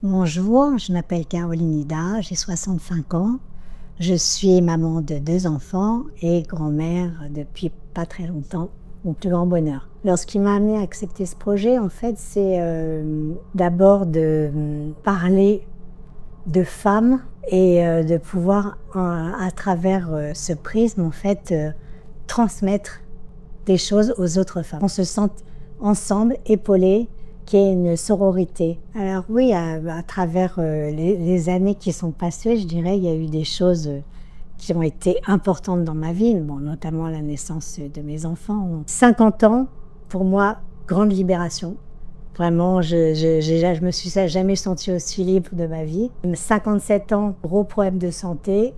Bonjour, je m'appelle Caroline Ida, j'ai 65 ans. Je suis maman de 2 enfants et grand-mère depuis pas très longtemps, mon plus grand bonheur. Alors ce qui m'a amenée à accepter ce projet, en fait, c'est d'abord de parler de femmes et de pouvoir, à travers ce prisme, en fait, transmettre des choses aux autres femmes. On se sente ensemble, épaulés, qu'il y ait une sororité. Alors oui, à travers les années qui sont passées, je dirais, il y a eu des choses qui ont été importantes dans ma vie, bon, notamment la naissance de mes enfants. 50 ans, pour moi, grande libération. Vraiment, je me suis jamais sentie aussi libre de ma vie. 57 ans, gros problème de santé.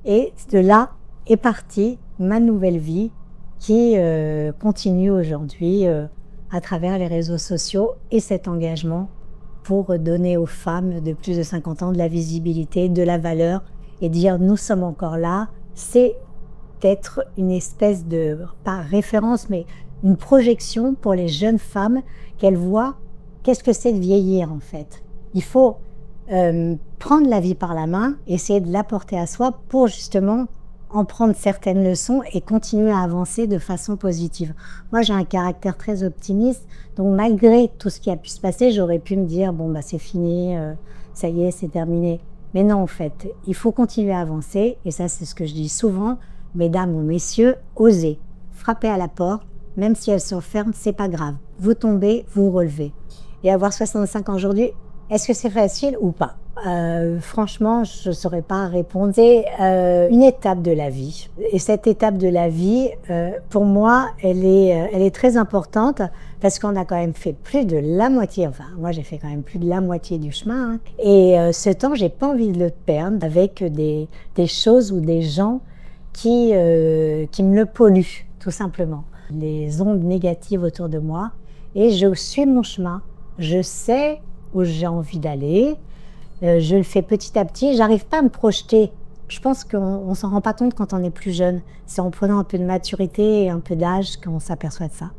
Et de là est partie ma nouvelle vie qui continue aujourd'hui à travers les réseaux sociaux et cet engagement pour donner aux femmes de plus de 50 ans de la visibilité, de la valeur et dire nous sommes encore là. C'est d'être une espèce de, pas référence, mais une projection pour les jeunes femmes qu'elles voient qu'est-ce que c'est de vieillir en fait. Il faut prendre la vie par la main, essayer de l'apporter à soi pour justement en prendre certaines leçons et continuer à avancer de façon positive. Moi, j'ai un caractère très optimiste, donc malgré tout ce qui a pu se passer, j'aurais pu me dire, bon, bah, c'est fini, ça y est, c'est terminé. Mais non, en fait, il faut continuer à avancer, et ça, c'est ce que je dis souvent, mesdames ou messieurs, osez, frappez à la porte, même si elle se ferme, c'est pas grave. Vous tombez, vous relevez. Et avoir 65 ans aujourd'hui, est-ce que c'est facile ou pas? Franchement, je ne saurais pas répondre. C'est une étape de la vie. Et cette étape de la vie, pour moi, elle est très importante parce qu'on a quand même fait plus de la moitié, enfin, moi j'ai fait quand même plus de la moitié du chemin. Hein. Et ce temps, j'ai pas envie de le perdre avec des choses ou des gens qui me le polluent, tout simplement. Les ondes négatives autour de moi. Et je suis mon chemin. Je sais où j'ai envie d'aller. Je le fais petit à petit. J'arrive pas à me projeter. Je pense qu'on s'en rend pas compte quand on est plus jeune. C'est en prenant un peu de maturité et un peu d'âge qu'on s'aperçoit de ça.